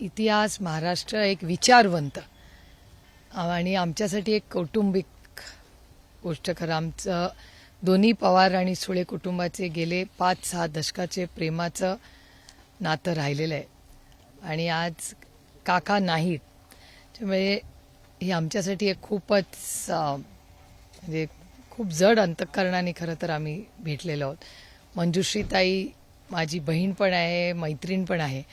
इतिहास, महाराष्ट्र एक विचारवंत आणि आमच्यासाठी एक कौटुंबिक गोष्ट. खरं आमचं दोन्ही पवार आणि सुळे कुटुंबाचे गेले 5-6 दशकाचे प्रेमाचं नातं राहिलेलं आहे आणि आज काका नाहीत. त्यामुळे ही आमच्यासाठी एक खूपच म्हणजे खूप जड अंतःकरणाने खरं तर आम्ही भेटलेलो आहोत. मंजुश्रीताई माझी बहीण पण आहे, मैत्रीण पण आहे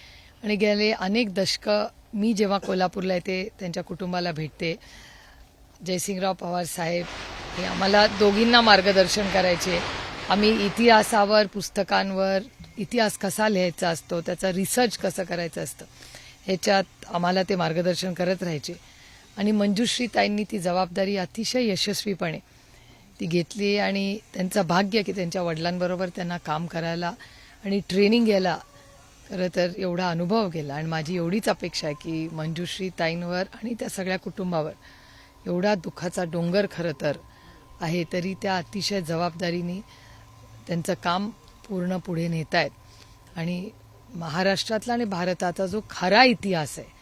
आणि गेले अनेक दशकं मी जेव्हा कोल्हापूरला येते त्यांच्या कुटुंबाला भेटते. जयसिंगराव पवार साहेब हे आम्हाला दोघींना मार्गदर्शन करायचे. आम्ही इतिहासावर, पुस्तकांवर इतिहास कसा लिहायचा असतो, त्याचा रिसर्च कसं करायचं असतं ह्याच्यात आम्हाला ते मार्गदर्शन करत राहायचे. आणि मंजुश्रीताईंनी ती जबाबदारी अतिशय यशस्वीपणे ती घेतली आणि त्यांचं भाग्य की त्यांच्या वडिलांबरोबर त्यांना काम करायला आणि ट्रेनिंग घ्यायला खरं तर एवढा अनुभव गेला. आणि माझी एवढीच अपेक्षा आहे की मंजुश्रीताईंवर आणि त्या सगळ्या कुटुंबावर एवढा दुःखाचा डोंगर खरं तर आहे तरी त्या अतिशय जबाबदारीने त्यांचं काम पूर्ण पुढे नेत आहेत. आणि महाराष्ट्रातला आणि भारताचा जो खरा इतिहास आहे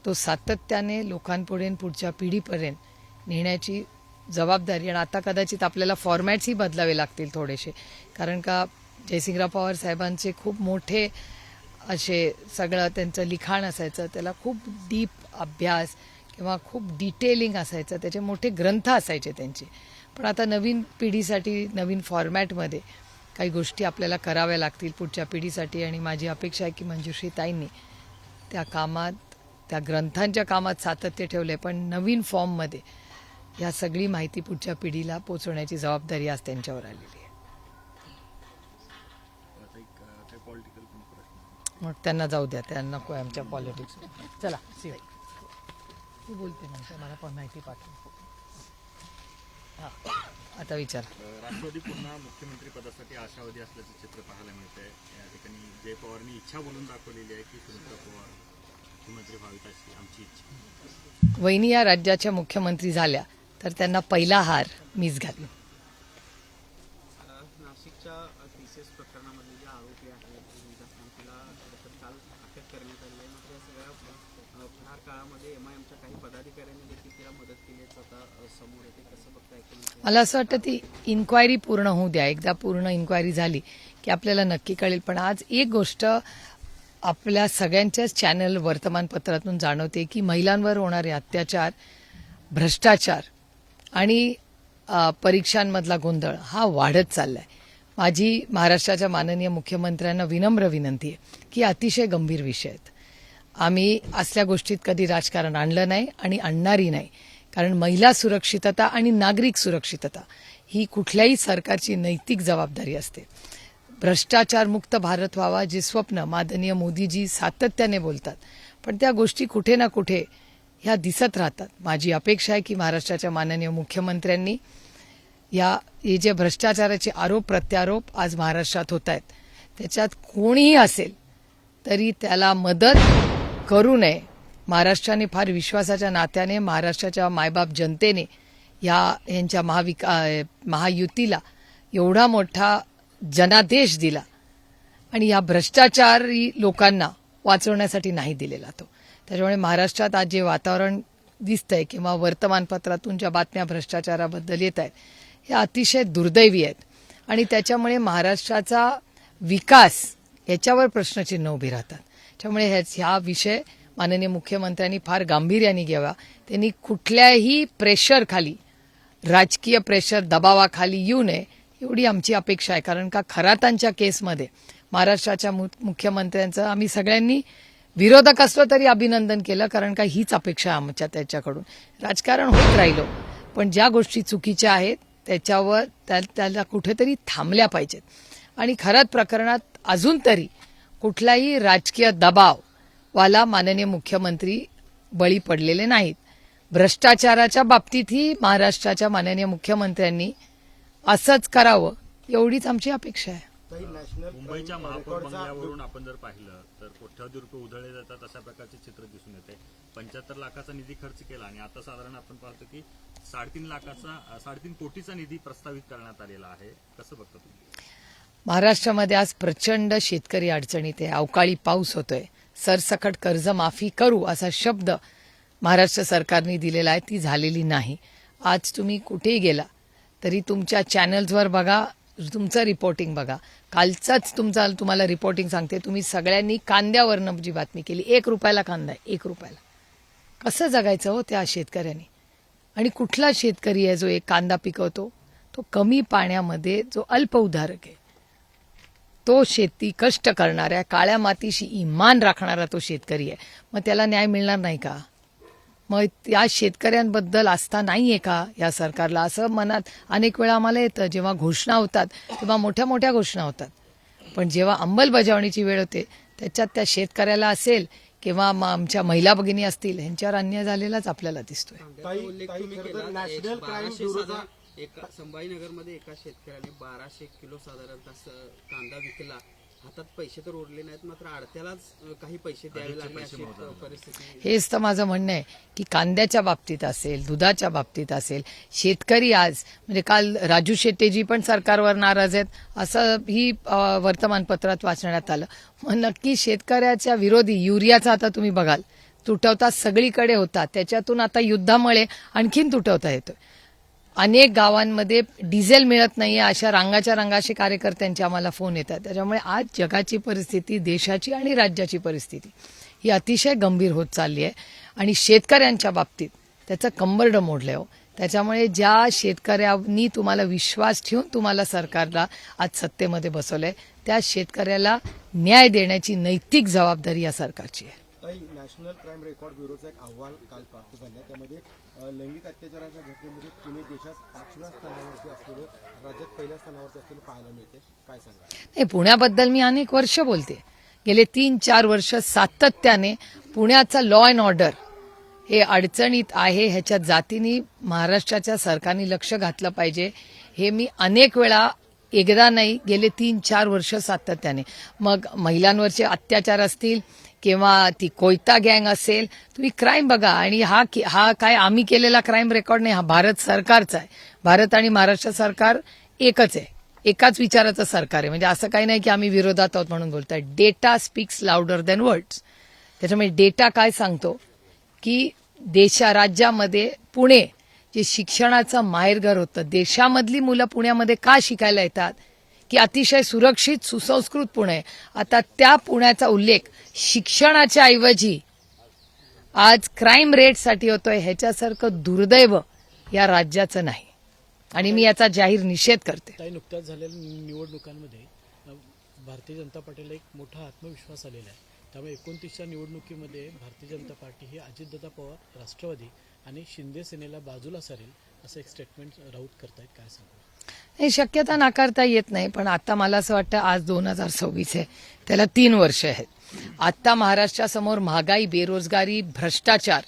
तो सातत्याने लोकांपुढे पुढच्या पिढीपर्यंत नेण्याची जबाबदारी. आणि आता कदाचित आपल्याला फॉर्मॅट्सही बदलावे लागतील थोडेसे, कारण का जयसिंगराव पवार साहेबांचे खूप मोठे असे सगळं त्यांचं लिखाण असायचं, त्याला खूप डीप अभ्यास किंवा खूप डिटेलिंग असायचं, त्याचे मोठे ग्रंथ असायचे त्यांचे. पण आता नवीन पिढीसाठी नवीन फॉर्मॅटमध्ये काही गोष्टी आपल्याला कराव्या लागतील पुढच्या पिढीसाठी. आणि माझी अपेक्षा आहे की मंजुश्रीताईंनी त्या कामात, त्या ग्रंथांच्या कामात सातत्य ठेवले, पण नवीन फॉर्ममध्ये या सगळी माहिती पुढच्या पिढीला पोचवण्याची जबाबदारी आज त्यांच्यावर आलेली आहे. मग त्यांना जाऊ द्या, त्यांना नको आमच्या पॉलिटिक्स. चला तू बोलते नंतर, मला पण माहिती पाठव. हां, आता विचार. राष्ट्रवादी पुन्हा मुख्यमंत्री पदासाठी आशावादी असल्याचं चित्र पाहायला मिळतंय. या ठिकाणी जय पवारनी इच्छा बोलून दाखवलेली आहे की सुमित्रा पवार मुख्यमंत्री व्हावीत अशी आमची इच्छा. वहिनी या राज्याच्या मुख्यमंत्री झाल्या तर त्यांना पहिला हार मीच घालू. नाशिकच्या TCS प्रकरणामध्ये जे आरोपी आहेत तिला काल अटक करण्यात आली आहे. मात्र या सगळ्या फरार काळामध्ये MIMच्या काही पदाधिकाऱ्यांनी देखील तिला मदत केल्याचं आता समोर येते. कसं बघताय? मला असं वाटतं ती इन्क्वायरी पूर्ण होऊ द्या. एकदा पूर्ण इन्क्वायरी झाली की आपल्याला नक्की कळेल. पण आज एक गोष्ट आपल्या सगळ्यांच्याच चॅनल वर्तमानपत्रातून जाणवते की महिलांवर होणारे अत्याचार, भ्रष्टाचार आणि परीक्षांमधला गोंधळ हा वाढत चाललाय. माझी महाराष्ट्राच्या माननीय मुख्यमंत्र्यांना विनम्र विनंती आहे की अतिशय गंभीर विषय आहेत. आम्ही असल्या गोष्टीत कधी राजकारण आणलं नाही आणि आणणारही नाही, कारण महिला सुरक्षितता आणि नागरिक सुरक्षितता ही कुठल्याही सरकारची नैतिक जबाबदारी असते. भ्रष्टाचारमुक्त भारत व्हावा जे स्वप्न माननीय मोदीजी सातत्याने बोलतात, पण त्या गोष्टी कुठे ना कुठे ह्या दिसत राहतात. माझी अपेक्षा आहे की महाराष्ट्राच्या माननीय मुख्यमंत्र्यांनी हे जे भ्रष्टाचाराचे आरोप प्रत्यारोप आज महाराष्ट्रात होत आहेत त्याच्यात कोणीही असेल तरी त्याला मदत करू नये. महाराष्ट्राने फार विश्वासाच्या नात्याने, महाराष्ट्राच्या मायबाप जनतेने यांच्या महायुतीला एवढा मोठा जनादेश दिला आणि या भ्रष्टाचारी लोकांना वाचवण्यासाठी नाही दिलेला तो. त्याच्यामुळे महाराष्ट्रात आज जे वातावरण दिसतंय किंवा वर्तमानपत्रातून ज्या बातम्या भ्रष्टाचाराबद्दल येत आहेत ह्या अतिशय दुर्दैवी आहेत आणि त्याच्यामुळे महाराष्ट्राचा विकास याच्यावर प्रश्नचिन्ह उभी राहतात. त्यामुळे ह्या विषय माननीय मुख्यमंत्र्यांनी फार गांभीर्याने घ्यावा. त्यांनी कुठल्याही प्रेशरखाली, राजकीय प्रेशर दबावाखाली येऊ नये एवढी आमची अपेक्षा आहे. कारण का खरातांच्या केसमध्ये महाराष्ट्राच्या मुख्यमंत्र्यांचं आम्ही सगळ्यांनी विरोधक असलो तरी अभिनंदन केलं, कारण का हीच अपेक्षा आहे आमच्या त्याच्याकडून. राजकारण होत राहिलो पण ज्या गोष्टी चुकीच्या आहेत त्याच्यावर त्याला कुठेतरी थांबल्या पाहिजेत. आणि खरात प्रकरणात अजून तरी कुठलाही राजकीय दबाव वाला माननीय मुख्यमंत्री बळी पडलेले नाहीत. भ्रष्टाचाराच्या बाबतीतही महाराष्ट्राच्या माननीय मुख्यमंत्र्यांनी असंच करावं एवढीच आमची अपेक्षा आहे. मुंबईच्या महापौर बंगल्यावरून आपण जर पाहिलं तर कोट्यावधी रुपये उधळले जातात अशा प्रकारचे चित्र दिसून येते. 75 लाखाचा निधी खर्च केला आणि आता साधारण आपण पाहतो की 3.5 कोटीचा निधी प्रस्तावित करण्यात आलेला आहे. कसं बघता तुम्ही? महाराष्ट्रामध्ये आज प्रचंड शेतकरी अडचणीत आहे. अवकाळी पाऊस होतोय, सरसकट कर्जमाफी करू असा शब्द महाराष्ट्र सरकारने दिलेला आहे, ती झालेली नाही. आज तुम्ही कुठेही गेला तरी तुमच्या चॅनल्सवर बघा, तुमचं रिपोर्टिंग बघा. कालचाच तुम्हाला रिपोर्टिंग सांगते, तुम्ही सगळ्यांनी कांद्यावरनं जी बातमी केली. 1 रुपयाला कांदा आहे, 1 रुपयाला. कसं जगायचं हो त्या शेतकऱ्यांनी? आणि कुठला शेतकरी आहे जो एक कांदा पिकवतो? तो कमी पाण्यामध्ये जो अल्प उधारक आहे, तो शेती कष्ट करणाऱ्या काळ्या मातीशी इमान राखणारा तो शेतकरी आहे. मग त्याला न्याय मिळणार नाही का? मग या शेतकऱ्यांबद्दल आस्था नाहीये का या सरकारला? असं मनात अनेक वेळा आम्हाला येतं. जेव्हा घोषणा होतात तेव्हा मोठ्या मोठ्या घोषणा होतात, पण जेव्हा अंमलबजावणीची वेळ होते त्याच्यात त्या शेतकऱ्याला असेल किंवा आमच्या महिला भगिनी असतील, ह्यांच्यावर अन्याय झालेलाच आपल्याला दिसतोय. कांद्याचा उल्लेख तुम्ही केला. नॅशनल क्राईम 1200 ब्युरोचा एका संभाजीनगरमध्ये एका शेतकऱ्याने 1200 किलो साधारणतः कांदा विकला. हातात पैसे तर उरले नाहीत, मात्र आडत्यालाच काही पैसे द्यावे लागले अशी परिस्थिती. हेच तर माझं म्हणणं आहे की कांद्याच्या बाबतीत असेल, दुधाच्या बाबतीत असेल, शेतकरी आज म्हणजे काल राजू शेट्टीजी पण सरकारवर नाराज आहेत असं ही वर्तमानपत्रात वाचण्यात आलं. मग नक्की शेतकऱ्याच्या विरोधी युरियाचा आता तुम्ही बघाल तुटवता सगळीकडे होता, त्याच्यातून आता युद्धामुळे आणखीन तुटवता येतोय. अनेक गावांमध्ये डिझेल मिळत नाहीये, अशा रांगाच्या रांगाशी कार्यकर्त्यांचे आम्हाला फोन येतात. त्याच्यामुळे आज जगाची परिस्थिती, देशाची आणि राज्याची परिस्थिती ही अतिशय गंभीर होत चालली आहे आणि शेतकऱ्यांच्या बाबतीत त्याचं कंबरडं मोडलंय हो. त्याच्यामुळे ज्या शेतकऱ्यांनी तुम्हाला विश्वास ठेवून तुम्हाला सरकारला आज सत्तेमध्ये बसवलंय, त्या शेतकऱ्याला न्याय देण्याची नैतिक जबाबदारी या सरकारची आहे. नॅशनल क्राईम रेकॉर्ड ब्युरोचा एक अहवाल काल प्राप्त झाला. त्यामध्ये लैंगिक अत्याचाराच्या घटनेमध्ये पुणे देशात 5व्या स्थानावरती असलेलं, राज्यात 1ल्या स्थानावरती असलेलं पाहायला मिळते. काय सांगा? नाही, पुण्याबद्दल मी अनेक वर्ष बोलते. गेले 3-4 वर्ष सातत्याने पुण्याचा लॉ अँड ऑर्डर हे अडचणीत आहे, ह्याच्या जातीने महाराष्ट्राच्या सरकारने लक्ष घातलं पाहिजे. हे मी अनेक वेळा, एकदा नाही, गेले 3-4 वर्ष सातत्याने. मग महिलांवरचे अत्याचार असतील किंवा ती कोयता गँग असेल, तुम्ही क्राईम बघा. आणि हा काय आम्ही केलेला क्राईम रेकॉर्ड नाही, हा भारत सरकारचा आहे. भारत आणि महाराष्ट्र सरकार एकच आहे, एकाच विचाराचं सरकार आहे. म्हणजे असं काही नाही की आम्ही विरोधात आहोत म्हणून बोलतोय. Data speaks louder than words. त्याच्यामुळे डेटा काय सांगतो की राज्यामध्ये पुणे जे शिक्षणाचं माहेरघर होतं, देशामधली मुलं पुण्यामध्ये का शिकायला येतात की अतिशय सुरक्षित सुसंस्कृत पुणे. आता त्या पुण्याचा उल्लेख शिक्षणाच्या ऐवजी आज क्राईम रेटसाठी होतोय. ह्याच्यासारखं दुर्दैव या राज्याचं नाही आणि मी याचा जाहीर निषेध करते. ताई, नुकत्याच झालेल्या निवडणुकांमध्ये भारतीय जनता पार्टीला एक मोठा आत्मविश्वास आलेला आहे. त्यामुळे 29च्या निवडणुकीमध्ये भारतीय जनता पार्टी ही अजितदादा पवार राष्ट्रवादी आणि शिंदे सेनेला बाजूला सारेल असं एक स्टेटमेंट राऊत करतायत. काय सांगू? हे शक्यता नाकारता येत नाही, पण आता मला असं वाटतं आज 2026 आहे, त्याला 3 वर्ष आहेत. आता महाराष्ट्रासमोर महागाई, बेरोजगारी, भ्रष्टाचार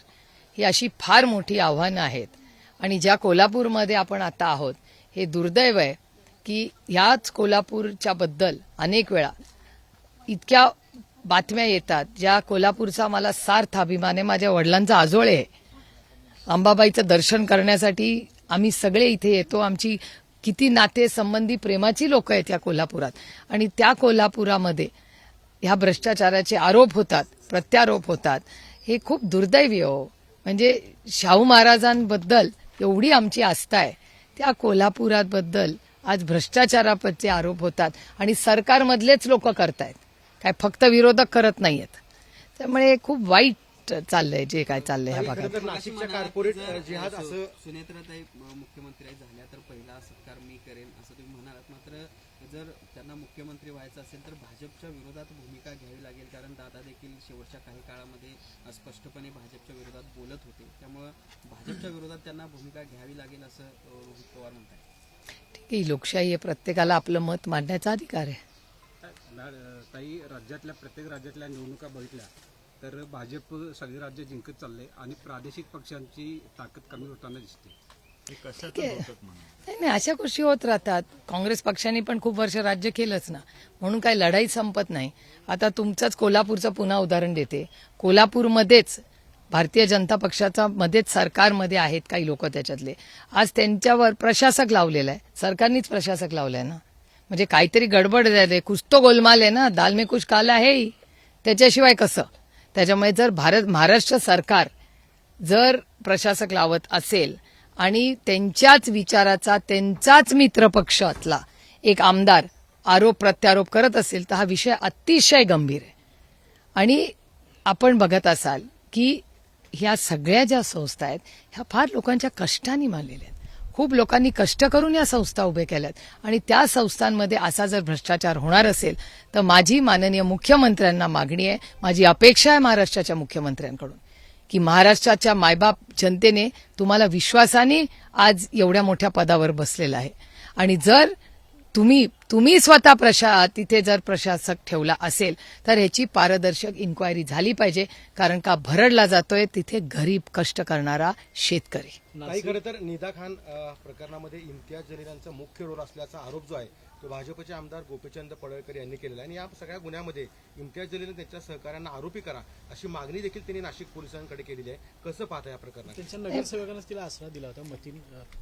ही अशी फार मोठी आव्हानं आहेत. आणि ज्या कोल्हापूरमध्ये आपण आता आहोत, हे दुर्दैव आहे की ह्याच कोल्हापूरच्या बद्दल अनेक वेळा इतक्या बातम्या येतात, ज्या कोल्हापूरचा मला सार्थ अभिमान आहे. माझ्या वडिलांचा आजोळे आहे. अंबाबाईचं दर्शन करण्यासाठी आम्ही सगळे इथे येतो. आमची किती नाते संबंधी प्रेमाची लोक आहेत या कोल्हापुरात, आणि त्या कोल्हापुरामध्ये ह्या भ्रष्टाचाराचे आरोप होतात, प्रत्यारोप होतात. हे खूप दुर्दैवी हो. म्हणजे शाहू महाराजांबद्दल एवढी आमची आस्था आहे, त्या कोल्हापुराबद्दल आज भ्रष्टाचाराचे आरोप होतात आणि सरकारमधलेच लोक करतायत, काय फक्त विरोधक करत नाहीयेत. त्यामुळे खूप वाईट चाललंय जे काय चाललंय ह्या भागात. नाशिकच्या कॉर्पोरेट जिहाद असं सुनेत्राताई मुख्यमंत्री झाल्या तर पहिला सत्कार मी करेन असं तुम्ही म्हणालात. मात्र जर त्यांना मुख्यमंत्री व्हायचं असेल तर भाजपच्या विरोधात भूमिका घ्यावी लागेल, कारण दादा देखील शेवटच्या काही काळामध्ये स्पष्टपणे भाजपच्या विरोधात बोलत होते. त्यामुळं भाजपच्या विरोधात त्यांना भूमिका घ्यावी लागेल असं रोहित पवार म्हणतात. ठीक आहे, लोकशाही आहे, प्रत्येकाला आपलं मत मांडण्याचा अधिकार आहे. काही राज्यातल्या, प्रत्येक राज्यातल्या निवडणुका बघितल्या तर भाजप सगळे राज्य जिंकत चालले आणि प्रादेशिक पक्षांची ताकद कमी होताना दिसते. हे कशाचं होतं म्हणून? नाही, अशा गोष्टी होत राहतात. काँग्रेस पक्षाने पण खूप वर्ष राज्य केलंच ना, म्हणून काही लढाई संपत नाही. आता तुमचंच कोल्हापूरचं पुन्हा उदाहरण देते. कोल्हापूरमध्येच भारतीय जनता पक्षाचा मध्येच सरकारमध्ये आहेत काही लोक, त्याच्यातले आज त्यांच्यावर प्रशासक लावलेला आहे. सरकारनीच प्रशासक लावलाय ना, म्हणजे काहीतरी गडबड झाली, कुछ तो गोलमाल आहे ना, दाल में कुछ काला है. त्याच्याशिवाय कसं? त्याच्यामुळे जर महाराष्ट्र सरकार जर प्रशासक लावत असेल आणि त्यांच्याच विचाराचा त्यांचाच मित्रपक्षातला एक आमदार आरोप प्रत्यारोप करत असेल तर हा विषय अतिशय गंभीर आहे. आणि आपण बघत असाल की ह्या सगळ्या ज्या संस्था आहेत ह्या फार लोकांच्या कष्टाने मानलेल्या आहेत. खूप लोकांनी कष्ट करून या संस्था उभे केल्यात आणि त्या संस्थांमध्ये असा जर भ्रष्टाचार होणार असेल तर माझी माननीय मुख्यमंत्र्यांना मागणी आहे, माझी अपेक्षा आहे महाराष्ट्राच्या मुख्यमंत्र्यांकडून की महाराष्ट्राच्या मायबाप जनतेने तुम्हाला विश्वासाने आज एवढ्या मोठ्या पदावर बसलेला आहे आणि जर तुम्ही स्वतः तिथे जर प्रशासक ठेवला असेल तर ह्याची पारदर्शक इन्क्वायरी झाली पाहिजे. कारण का भरडला जातोय तिथे गरीब कष्ट करणारा शेतकरी. काही खरं तर निदा खान प्रकरणामध्ये इम्तियाज जलील यांचा मुख्य रोल असल्याचा आरोप जो आहे तो भाजपचे आमदार गोपीचंद पडळकर यांनी केलेला आहे आणि या सगळ्या गुन्ह्यामध्ये इम्तियाज जलील त्यांच्या सहकाऱ्यांना आरोपी करा अशी मागणी देखील त्यांनी नाशिक पोलिसांकडे केलेली आहे. कसं पाहता या प्रकरणात? त्यांच्या नगरसेवकांनाच तिला आसरा दिला होता मतीन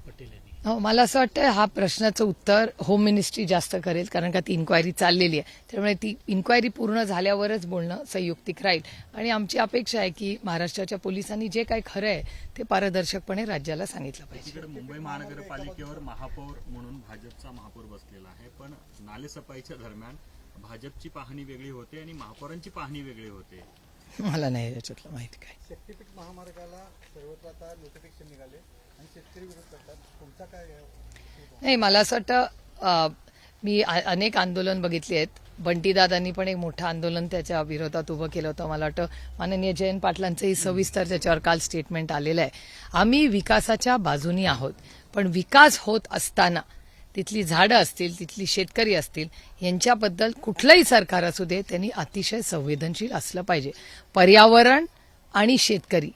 पटेल यांनी. हो, मला असं वाटतं हा प्रश्नाचं उत्तर होम मिनिस्ट्री जास्त करेल कारण का ती इन्क्वायरी चाललेली आहे. त्यामुळे ती इन्क्वायरी पूर्ण झाल्यावरच बोलणं संयुक्तिक राहील आणि आमची अपेक्षा आहे की महाराष्ट्राच्या पोलिसांनी जे काही खरं आहे ते पारदर्शकपणे राज्याला सांगितलं पाहिजे. तिकडे मुंबई महानगरपालिकेवर महापौर म्हणून भाजपचा महापौर बसलेला आहे, पण नालेसफाईच्या दरम्यान भाजपची पाहणी वेगळी होते आणि महापौरांची पाहणी वेगळी होते. मला नाही याच्यातलं माहिती काय. शक्तीपीठ महामार्गाला सर्वत्र आता नोटिफिकेशन निघाले आणि शेतकरी विरोध करतात. तुमचा काय? नाही, मला असं वाटतं मी अनेक आंदोलन बघितली आहेत. बंटीदादांनी पण एक मोठं आंदोलन त्याच्या विरोधात उभं केलं होतं. मला वाटतं माननीय जयंत पाटलांचंही सविस्तर त्याच्यावर काल स्टेटमेंट आलेलं आहे. आम्ही विकासाच्या बाजूनी आहोत, पण विकास होत असताना तिथली झाडं असतील, तिथली शेतकरी असतील यांच्याबद्दल कुठलंही सरकार असू दे त्यांनी अतिशय संवेदनशील असलं पाहिजे. पर्यावरण आणि शेतकरी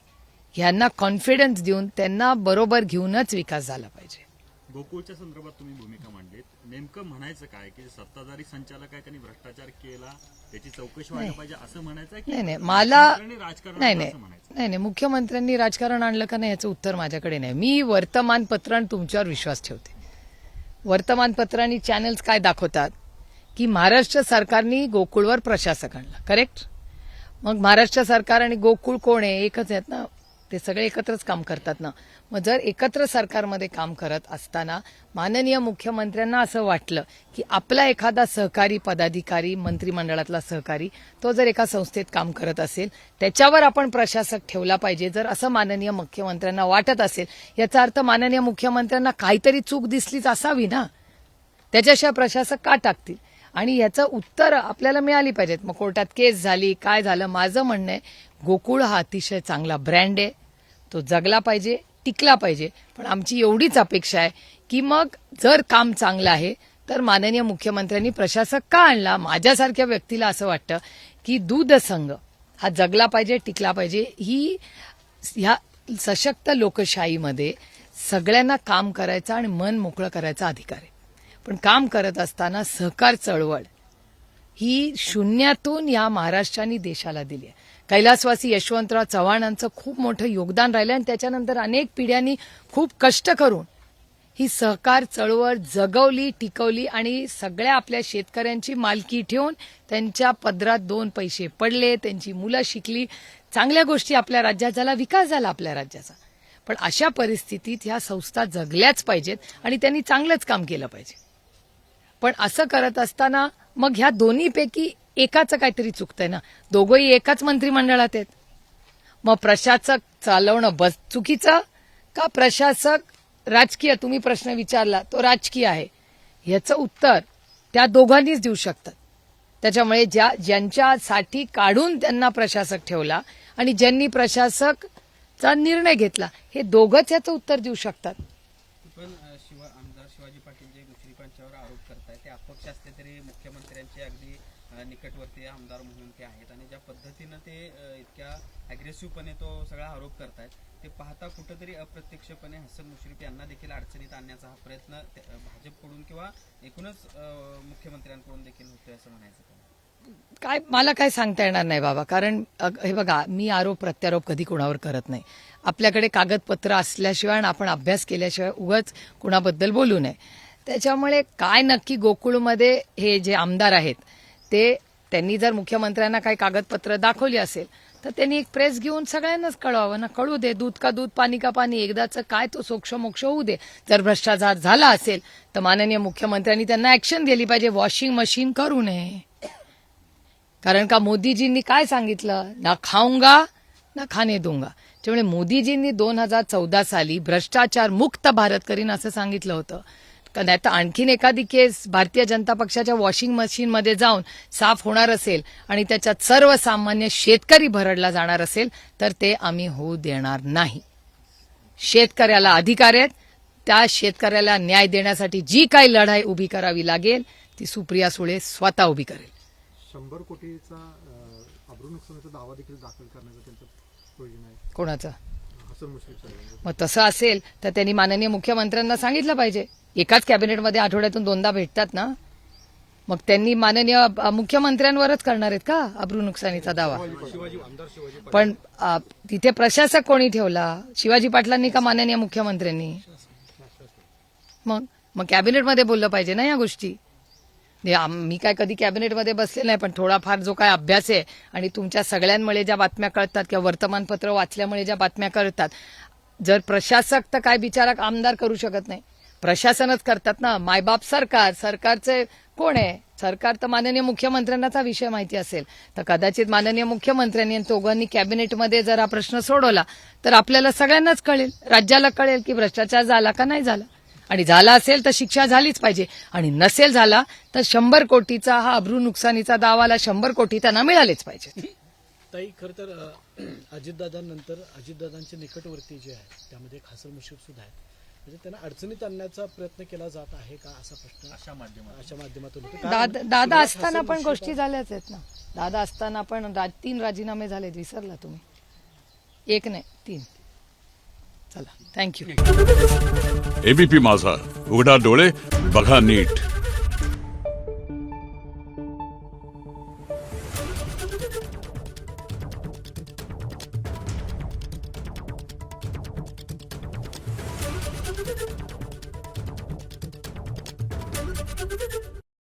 यांना कॉन्फिडन्स देऊन त्यांना बरोबर घेऊनच विकास झाला पाहिजे. गोकुळच्या संदर्भात तुम्ही भूमिका मांडलीत, नेमकं म्हणायचं काय की सत्ताधारी संचालक आहे त्यांनी भ्रष्टाचार केला त्याची चौकशी व्हायला पाहिजे असं म्हणायचं आहे की नाही, मला राजकारण नाही असं म्हणायचं? नाही, मुख्यमंत्र्यांनी राजकारण आणलं का नाही याचं उत्तर माझ्याकडे नाही. मी वर्तमानपत्र तुमच्यावर विश्वास ठेवते. वर्तमानपत्र आणि चॅनल्स काय दाखवतात की महाराष्ट्र सरकारने गोकुळवर प्रशासक आणला, करेक्ट? मग महाराष्ट्र सरकार आणि गोकुळ कोण आहे? एकच आहेत ना, ते सगळे एकत्रच काम करतात ना. मग जर एकत्र सरकारमध्ये काम करत असताना माननीय मुख्यमंत्र्यांना असं वाटलं की आपला एखादा सहकारी पदाधिकारी मंत्रिमंडळातला सहकारी तो जर एका संस्थेत काम करत असेल त्याच्यावर आपण प्रशासक ठेवला पाहिजे, जर असं माननीय मुख्यमंत्र्यांना वाटत असेल याचा अर्थ माननीय मुख्यमंत्र्यांना काहीतरी चूक दिसलीच असावी ना, त्याच्याशिवाय प्रशासक का टाकतील? आणि याचं उत्तर आपल्याला मिळाली पाहिजेत. मग कोर्टात केस झाली काय झालं, माझं म्हणणं आहे गोकुळ हा अतिशय चांगला ब्रँड आहे, तो जगला पाहिजे, टिकला पाहिजे. पण आमची एवढीच अपेक्षा आहे की मग जर काम चांगलं आहे तर माननीय मुख्यमंत्र्यांनी प्रशासक का आणला? माझ्यासारख्या व्यक्तीला असं वाटतं की दूध संघ हा जगला पाहिजे, टिकला पाहिजे. ह्या सशक्त लोकशाहीमध्ये सगळ्यांना काम करायचा आणि मन मोकळं करायचा अधिकार आहे. पण काम करत असताना सहकार चळवळ ही शून्यातून या महाराष्ट्राने देशाला दिली आहे. कैलासवासी यशवंतराव चव्हाणांचं खूप मोठं योगदान राहिलं आणि त्याच्यानंतर अनेक पिढ्यांनी खूप कष्ट करून ही सहकार चळवळ जगवली, टिकवली आणि सगळ्या आपल्या शेतकऱ्यांची मालकी ठेवून त्यांच्या पदरात 2 पैसे पडले, त्यांची मुलं शिकली, चांगल्या गोष्टी आपल्या राज्यात झाला, विकास झाला आपल्या राज्याचा. पण अशा परिस्थितीत ह्या संस्था जगल्याच पाहिजेत आणि त्यांनी चांगलंच काम केलं पाहिजे. पण असं करत असताना मग ह्या दोन्हीपैकी एकाचं काहीतरी चुकतंय ना. दोघंही एकाच मंत्रिमंडळात आहेत. मग प्रशासक चालवणं बस चुकीचं का प्रशासक राजकीय? तुम्ही प्रश्न विचारला तो राजकीय आहे, याचं उत्तर त्या दोघांनीच देऊ शकतात. त्याच्यामुळे ज्यांच्यासाठी काढून त्यांना प्रशासक ठेवला आणि ज्यांनी प्रशासकचा निर्णय घेतला हे दोघंच याचं उत्तर देऊ शकतात. पण आमदार शिवाजी पाटील जे मुश्रीफांच्यावर आरोप करतायत ते अपक्ष असले तरी मुख्यमंत्र्यांचे अगदी निकटवर्ती आमदार म्हणून ते आहेत आणि ज्या पद्धतीनं ते इतक्या अग्रेसिव्हपणे तो सगळा आरोप करतायत ते पाहता कुठंतरी अप्रत्यक्षपणे हसन मुश्रीफ यांना देखील अडचणीत आणण्याचा हा प्रयत्न भाजपकडून किंवा एकूणच मुख्यमंत्र्यांकडून देखील होतोय असं म्हणायचं काय? मला काय सांगता येणार नाही बाबा. कारण हे बघा, मी आरोप प्रत्यारोप कधी कुणावर करत नाही. आपल्याकडे कागदपत्र असल्याशिवाय आणि आपण अभ्यास केल्याशिवाय उगाच कुणाबद्दल बोलू नये. त्याच्यामुळे काय नक्की गोकुळमध्ये हे जे आमदार आहेत ते त्यांनी जर मुख्यमंत्र्यांना काही कागदपत्र दाखवली असेल तर त्यांनी एक प्रेस घेऊन सगळ्यांनाच कळवावं ना. कळू दे, दूध का दूध पाणी का पाणी, एकदाचं काय तो सोक्षमोक्ष होऊ दे. जर भ्रष्टाचार झाला असेल तर माननीय मुख्यमंत्र्यांनी त्यांना ऍक्शन दिली पाहिजे, वॉशिंग मशीन करू नये. कारण का मोदीजींनी काय सांगितलं, ना खाऊंगा ना खाणे दूंगा. त्यामुळे मोदीजींनी 2014 साली भ्रष्टाचार मुक्त भारत करीन असं सांगितलं होतं. नाही तर आणखीन एखादी केस भारतीय जनता पक्षाच्या वॉशिंग मशीनमध्ये जाऊन साफ होणार असेल आणि त्याच्यात सर्वसामान्य शेतकरी भरडला जाणार असेल तर ते आम्ही होऊ देणार नाही. शेतकऱ्याला अधिकार आहेत, त्या शेतकऱ्याला न्याय देण्यासाठी जी काही लढाई उभी करावी लागेल ती सुप्रिया सुळे स्वतः उभी करेल. 100 कोटीचा अब्रू नुकसानीचा दावा देखील दाखल करण्याचं त्यांचं प्रयोजन आहे. कोणाचं? हसन मुश्रीफ. मग तसं असेल तर त्यांनी माननीय मुख्यमंत्र्यांना सांगितलं पाहिजे. एकाच कॅबिनेटमध्ये आठवड्यातून 2दा भेटतात ना, मग त्यांनी माननीय मुख्यमंत्र्यांवरच करणार आहेत का अब्रू नुकसानीचा दावा? पण तिथे प्रशासक कोणी ठेवला? शिवाजी पाटलांनी का माननीय मुख्यमंत्र्यांनी? मग कॅबिनेटमध्ये बोललं पाहिजे ना या गोष्टी. मी काय कधी कॅबिनेटमध्ये बसले नाही, पण थोडाफार जो काय अभ्यास आहे आणि तुमच्या सगळ्यांमुळे ज्या बातम्या कळतात किंवा वर्तमानपत्र वाचल्यामुळे ज्या बातम्या कळतात, जर प्रशासक तर काय बिचारा आमदार करू शकत नाही, प्रशासनच करतात ना. मायबाप सरकारचे कोण आहे? सरकार तर माननीय मुख्यमंत्र्यांनाचा विषय माहिती असेल तर कदाचित माननीय मुख्यमंत्र्यांनी आणि दोघांनी कॅबिनेटमध्ये जर हा प्रश्न सोडवला तर आपल्याला सगळ्यांनाच कळेल, राज्याला कळेल की भ्रष्टाचार झाला का नाही झाला. आणि झाला असेल तर शिक्षा झालीच पाहिजे, आणि नसेल झाला तर 100 कोटीचा हा अब्रू नुकसानीचा दावाला 100 कोटी त्यांना मिळालेच पाहिजे. ताई, खरं तर अजितदादांनंतर अजितदादांचे निकटवर्ती जे आहेत त्यामध्ये हसन मुश्रीफ सुद्धा आहेत. म्हणजे त्यांना अडचणीत आणण्याचा प्रयत्न केला जात आहे का असा प्रश्न अशा माध्यमातून होतो. दादा असताना पण गोष्टी झाल्याच आहेत ना. दादा असताना पण 3 राजीनामे झाले, विसरला तुम्ही? 1 नाही 3. चला, थँक्यू. एबीपी माझा, उघडा डोळे बघा नीट.